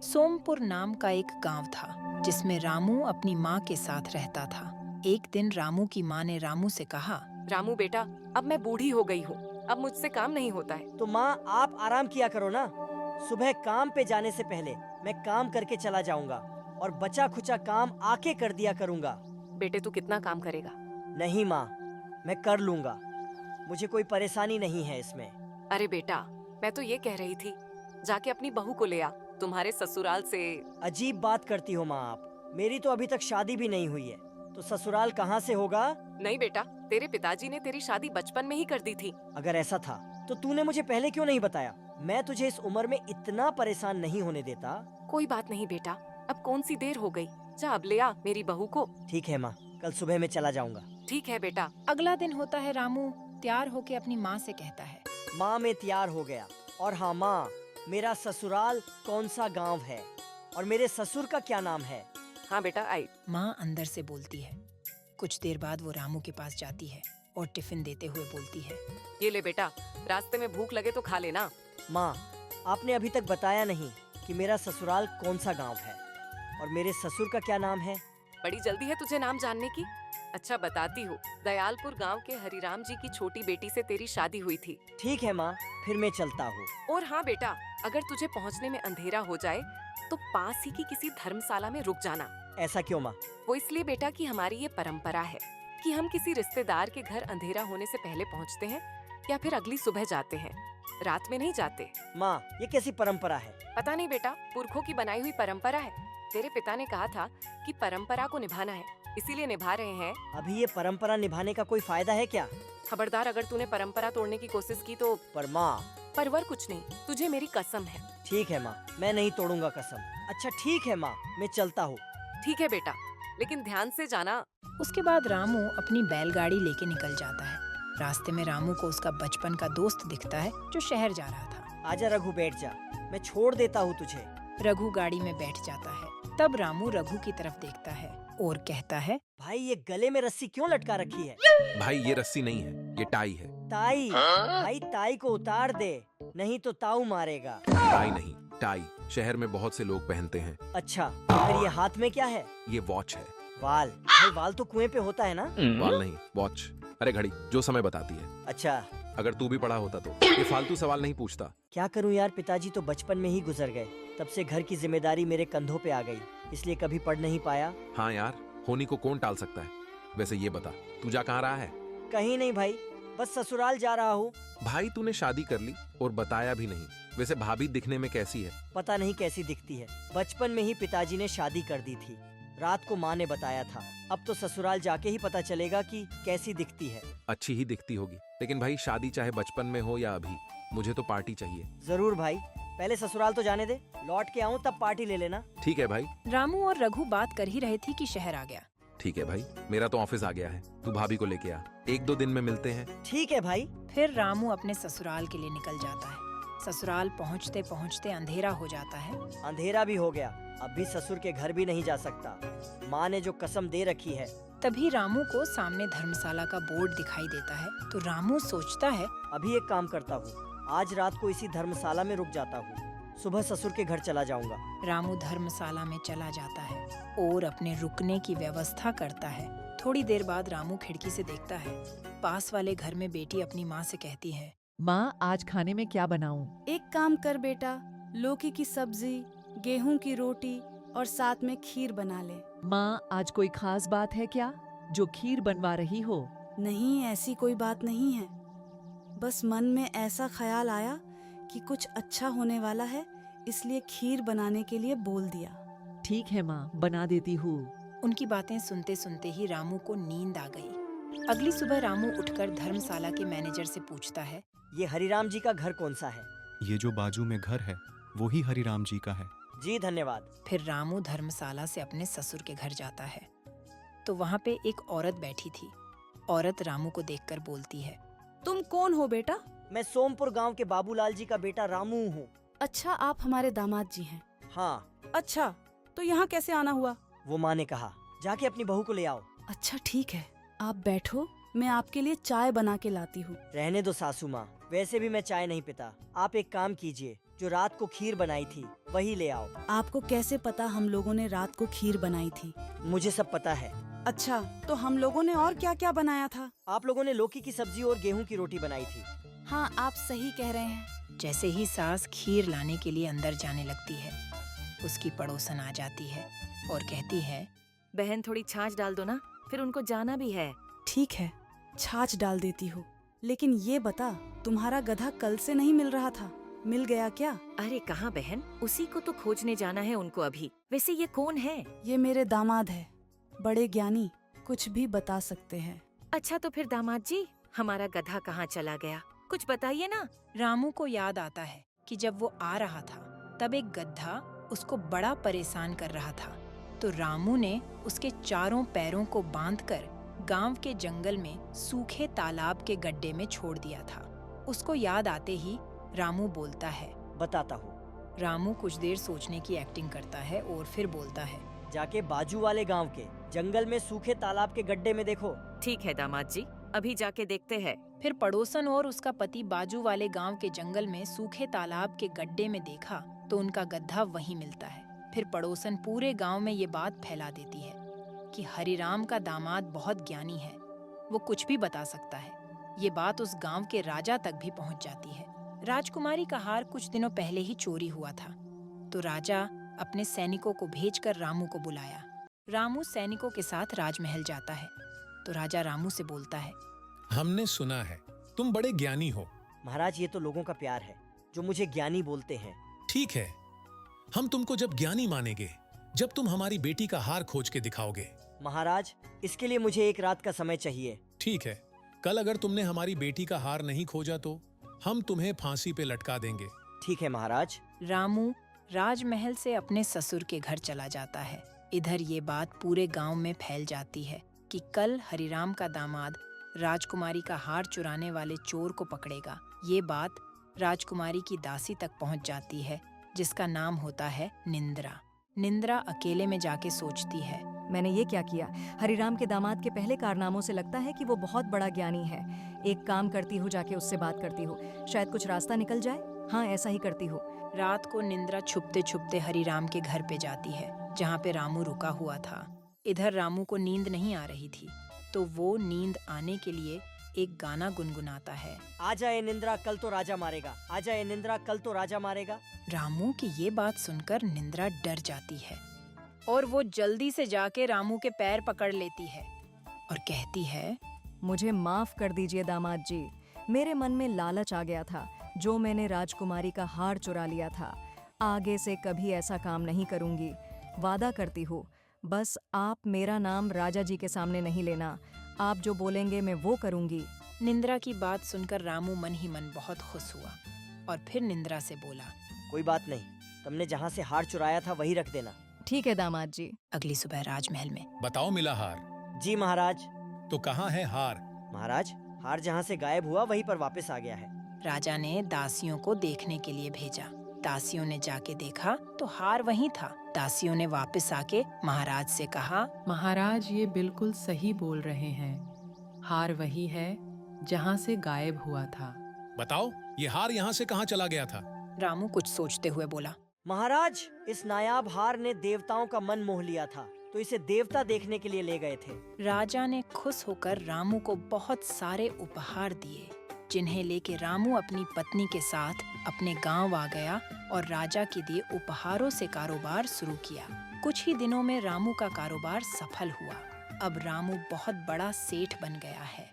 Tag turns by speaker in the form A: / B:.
A: सोमपुर नाम का एक गांव था जिसमें रामू अपनी माँ के साथ रहता था। एक दिन रामू की माँ ने रामू से कहा,
B: रामू बेटा, अब मैं बूढ़ी हो गई हूँ, अब मुझसे काम नहीं होता है।
C: तो माँ आप आराम किया करो ना। सुबह काम पे जाने से पहले मैं काम करके चला जाऊंगा और बचा खुचा काम आके कर दिया करूंगा।
B: बेटे तू कितना काम करेगा?
C: नहीं माँ, मैं कर लूंगा, मुझे कोई परेशानी नहीं है इसमें।
B: अरे बेटा, मैं तो ये कह रही थी, जाके अपनी बहू को ले आ, तुम्हारे ससुराल से।
C: अजीब बात करती हो माँ आप, मेरी तो अभी तक शादी भी नहीं हुई है, तो ससुराल कहाँ से होगा?
B: नहीं बेटा, तेरे पिताजी ने तेरी शादी बचपन में ही कर दी थी।
C: अगर ऐसा था तो तूने मुझे पहले क्यों नहीं बताया? मैं तुझे इस उम्र में इतना परेशान नहीं होने देता।
B: कोई बात नहीं बेटा, अब कौन सी देर हो गई, जा अब ले आ मेरी बहू को।
C: ठीक है माँ, कल सुबह मैं चला जाऊंगा।
B: ठीक है बेटा।
A: अगला दिन होता है। रामू तैयार होके अपनी माँ से कहता है,
C: माँ मैं तैयार हो गया। और हाँ माँ, मेरा ससुराल कौन सा गांव है और मेरे ससुर का क्या नाम है?
B: हाँ बेटा आई।
A: माँ अंदर से बोलती है। कुछ देर बाद वो रामू के पास जाती है और टिफिन देते हुए बोलती है,
B: ये ले बेटा, रास्ते में भूख लगे तो खा लेना।
C: माँ आपने अभी तक बताया नहीं कि मेरा ससुराल कौन सा गांव है और मेरे ससुर का क्या नाम है?
B: बड़ी जल्दी है तुझे नाम जानने की? अच्छा बताती हूँ, दयालपुर गांव के हरिराम जी की छोटी बेटी से तेरी शादी हुई थी।
C: ठीक है माँ, फिर मैं चलता हूँ।
B: और हाँ बेटा, अगर तुझे पहुँचने में अंधेरा हो जाए तो पास ही की किसी धर्मशाला में रुक जाना।
C: ऐसा क्यों माँ?
B: वो इसलिए बेटा कि हमारी ये परंपरा है कि हम किसी रिश्तेदार के घर अंधेरा होने से पहले पहुँचते हैं या फिर अगली सुबह जाते हैं, रात में नहीं जाते।
C: माँ ये कैसी परंपरा है?
B: पता नहीं बेटा, पुरखों की बनाई हुई परंपरा है। तेरे पिता ने कहा था कि परंपरा को निभाना है, इसीलिए निभा रहे हैं।
C: अभी ये परंपरा निभाने का कोई फायदा है क्या?
B: खबरदार, अगर तूने परंपरा तोड़ने की कोशिश की तो।
C: पर माँ।
B: परवर कुछ नहीं, तुझे मेरी कसम है।
C: ठीक है माँ, मैं नहीं तोड़ूंगा कसम। अच्छा ठीक है माँ, मैं चलता हूँ।
B: ठीक है बेटा, लेकिन ध्यान से जाना।
A: उसके बाद रामू अपनी बैलगाड़ी लेके निकल जाता है। रास्ते में रामू को उसका बचपन का दोस्त दिखता है जो शहर जा रहा था।
C: आजा रघु, बैठ जा, मैं छोड़ देता हूँ तुझे।
A: रघु गाड़ी में बैठ जाता है। तब रामू रघु की तरफ देखता है और कहता है,
C: भाई ये गले में रस्सी क्यों लटका रखी है?
D: भाई ये रस्सी नहीं है, ये टाई है।
C: ताई? भाई ताई को उतार दे, नहीं तो ताऊ मारेगा।
D: टाई नहीं, टाई शहर में बहुत से लोग पहनते हैं।
C: अच्छा, तो फिर ये हाथ में क्या है?
D: ये वॉच है।
C: वाल? भाई वाल तो कुएं पे होता है ना?
D: वाल नहीं, वॉच। अरे घड़ी जो समय बताती है।
C: अच्छा।
D: अगर तू भी पढ़ा होता तो ये फालतू सवाल नहीं पूछता।
C: क्या करूं यार, पिताजी तो बचपन में ही गुजर गए, तब से घर की जिम्मेदारी मेरे कंधों पे आ गई, इसलिए कभी पढ़ नहीं पाया।
D: हाँ यार, होनी को कौन टाल सकता है। वैसे ये बता, तू जा कहाँ रहा है?
C: कहीं नहीं भाई, बस ससुराल जा रहा हूँ।
D: भाई तूने शादी कर ली और बताया भी नहीं। वैसे भाभी दिखने में कैसी है?
C: पता नहीं कैसी दिखती है, बचपन में ही पिताजी ने शादी कर दी थी, रात को माँ ने बताया था। अब तो ससुराल जाके ही पता चलेगा कि कैसी दिखती है।
D: अच्छी ही दिखती होगी, लेकिन भाई शादी चाहे बचपन में हो या अभी, मुझे तो पार्टी चाहिए।
C: जरूर भाई, पहले ससुराल तो जाने दे, लौट के आऊँ तब पार्टी ले लेना।
D: ठीक है भाई।
A: रामू और रघु बात कर ही रहे थे कि शहर आ गया।
D: ठीक है भाई, मेरा तो ऑफिस आ गया है, तू भाभी को लेके आ, 1-2 दिन में मिलते हैं।
C: ठीक है भाई।
A: फिर रामू अपने ससुराल के लिए निकल जाता है। ससुराल पहुँचते पहुँचते अंधेरा हो जाता है।
C: अंधेरा भी हो गया, अब भी ससुर के घर भी नहीं जा सकता, माँ ने जो कसम दे रखी है।
A: तभी रामू को सामने धर्मशाला का बोर्ड दिखाई देता है, तो रामू सोचता है,
C: अभी एक काम करता हूँ, आज रात को इसी धर्मशाला में रुक जाता हूँ, सुबह ससुर के घर चला जाऊंगा।
A: रामू धर्मशाला में चला जाता है और अपने रुकने की व्यवस्था करता है। थोड़ी देर बाद रामू खिड़की से देखता है, पास वाले घर में बेटी अपनी माँ से कहती है,
E: माँ आज खाने में क्या बनाऊं?
F: एक काम कर बेटा, लौकी की सब्जी, गेहूं की रोटी और साथ में खीर बना ले।
E: माँ आज कोई खास बात है क्या जो खीर बनवा रही हो?
F: नहीं, ऐसी कोई बात नहीं है, बस मन में ऐसा ख्याल आया कि कुछ अच्छा होने वाला है, इसलिए खीर बनाने के लिए बोल दिया।
E: ठीक है माँ, बना देती हूँ।
A: उनकी बातें सुनते सुनते ही रामू को नींद आ गई। अगली सुबह रामू उठकर धर्मशाला के मैनेजर से पूछता है,
C: ये हरिराम जी का घर कौन सा है?
G: ये जो बाजू में घर है वो ही हरिराम जी का है।
C: जी धन्यवाद।
A: फिर रामू धर्मशाला से अपने ससुर के घर जाता है, तो वहाँ पे एक औरत बैठी थी। औरत रामू को देखकर बोलती है,
F: तुम कौन हो बेटा?
C: मैं सोमपुर गांव के बाबूलाल जी का बेटा रामू हूँ।
F: अच्छा, आप हमारे दामाद जी हैं।
C: हाँ।
F: अच्छा, तो यहाँ कैसे आना हुआ?
C: वो माँ ने कहा, जाके अपनी बहू को ले आओ।
F: अच्छा ठीक है, आप बैठो, मैं आपके लिए चाय बना के लाती हूँ।
C: रहने दो सासू माँ, वैसे भी मैं चाय नहीं पीता। आप एक काम कीजिए, जो रात को खीर बनाई थी वही ले आओ।
F: आपको कैसे पता हम लोगों ने रात को खीर बनाई थी?
C: मुझे सब पता है।
F: अच्छा, तो हम लोगों ने और क्या क्या बनाया था?
C: आप लोगों ने लौकी की सब्जी और गेहूं की रोटी बनाई थी।
F: हाँ, आप सही कह रहे हैं।
A: जैसे ही सास खीर लाने के लिए अंदर जाने लगती है, उसकी पड़ोसन आ जाती है और कहती है,
B: बहन थोड़ी छाछ डाल दो ना, फिर उनको जाना भी है।
F: ठीक है, छाछ डाल देती हूँ। लेकिन ये बता, तुम्हारा गधा कल से नहीं मिल रहा था, मिल गया क्या?
B: अरे कहाँ बहन, उसी को तो खोजने जाना है उनको अभी। वैसे ये कौन है?
F: ये मेरे दामाद है, बड़े ज्ञानी, कुछ भी बता सकते हैं।
B: अच्छा तो फिर दामाद जी, हमारा गधा कहाँ चला गया, कुछ बताइए ना।
A: रामू को याद आता है कि जब वो आ रहा था तब एक गधा उसको बड़ा परेशान कर रहा था। तो रामू ने उसके चारों पैरों को बांधकर गांव के जंगल में सूखे तालाब के गड्ढे में छोड़ दिया था। उसको याद आते ही रामू बोलता है,
C: बताता हूँ।
A: रामू कुछ देर सोचने की एक्टिंग करता है और फिर बोलता है,
C: जाके बाजू वाले गांव के जंगल में सूखे तालाब के गड्ढे में देखो।
B: ठीक है दामाद जी, अभी जाके देखते हैं।
A: फिर पड़ोसन और उसका पति बाजू वाले गांव के जंगल में सूखे तालाब के गड्ढे में देखा तो उनका गधा वहीं मिलता है। फिर पड़ोसन पूरे गांव में ये बात फैला देती है कि हरिराम का दामाद बहुत ज्ञानी है, वो कुछ भी बता सकता है। ये बात उस गांव के राजा तक भी पहुंच जाती है। राजकुमारी का हार कुछ दिनों पहले ही चोरी हुआ था, तो राजा अपने सैनिकों को भेजकर रामू को बुलाया। रामू सैनिकों के साथ राजमहल जाता है तो राजा रामू से बोलता है,
H: हमने सुना है तुम बड़े ज्ञानी हो।
C: महाराज, ये तो लोगों का प्यार है जो मुझे ज्ञानी बोलते हैं।
H: ठीक है, हम तुमको जब ज्ञानी मानेंगे जब तुम हमारी बेटी का हार खोज के दिखाओगे।
C: महाराज, इसके लिए मुझे एक रात का समय चाहिए।
H: ठीक है, कल अगर तुमने हमारी बेटी का हार नहीं खोजा तो हम तुम्हें फांसी पे लटका देंगे।
C: ठीक है महाराज।
A: रामू राजमहल से अपने ससुर के घर चला जाता है। इधर ये बात पूरे गांव में फैल जाती है कि कल हरिराम का दामाद राजकुमारी का हार चुराने वाले चोर को पकड़ेगा। ये बात राजकुमारी की दासी तक पहुंच जाती है, जिसका नाम होता है निंद्रा। निंद्रा अकेले में जाके सोचती है,
I: मैंने ये क्या किया? हरिराम के दामाद के पहले कारनामों से लगता है कि वो बहुत बड़ा ज्ञानी है। एक काम करती हूँ, जाके उससे बात करती हूँ, शायद कुछ रास्ता निकल जाए। हाँ, ऐसा ही करती हूँ।
A: रात को निंद्रा छुपते छुपते हरिराम के घर पे जाती है, जहाँ पे रामू रुका हुआ था। इधर रामू को नींद नहीं आ रही थी, तो वो नींद आने के लिए एक गाना गुनगुनाता है।
C: आ जाए निंद्रा, कल तो राजा मारेगा। आ जाए निंद्रा, कल तो राजा मारेगा।
A: रामू की ये बात सुनकर निंद्रा डर जाती है और वो जल्दी से जाके रामू के पैर पकड़ लेती है और कहती है,
I: मुझे माफ कर दीजिए दामाद जी, मेरे मन में लालच आ गया था, जो मैंने राजकुमारी का हार चुरा लिया था। आगे से कभी ऐसा काम नहीं करूंगी, वादा करती हूँ। बस आप मेरा नाम राजा जी के सामने नहीं लेना, आप जो बोलेंगे मैं वो करूंगी।
A: निंद्रा की बात सुनकर रामू मन ही मन बहुत खुश हुआ और फिर निंद्रा से बोला,
C: कोई बात नहीं, तुमने जहाँ से हार चुराया था वही रख देना।
I: ठीक है दामाद जी।
A: अगली सुबह राजमहल में।
H: बताओ, मिला हार?
C: जी महाराज।
H: तो कहाँ है हार?
C: महाराज, हार जहाँ से गायब हुआ वहीं पर वापस आ गया है।
A: राजा ने दासियों को देखने के लिए भेजा। दासियों ने जाके देखा तो हार वहीं था। दासियों ने वापस आके महाराज से कहा,
J: महाराज ये बिल्कुल सही बोल रहे हैं, हार वही है जहाँ से गायब हुआ था।
H: बताओ, ये हार यहाँ से कहाँ चला गया था?
A: रामू कुछ सोचते हुए बोला,
C: महाराज, इस नायाब हार ने देवताओं का मन मोह लिया था, तो इसे देवता देखने के लिए ले गए थे।
A: राजा ने खुश होकर रामू को बहुत सारे उपहार दिए, जिन्हें लेके रामू अपनी पत्नी के साथ अपने गांव आ गया और राजा के दिए उपहारों से कारोबार शुरू किया। कुछ ही दिनों में रामू का कारोबार सफल हुआ। अब रामू बहुत बड़ा सेठ बन गया है।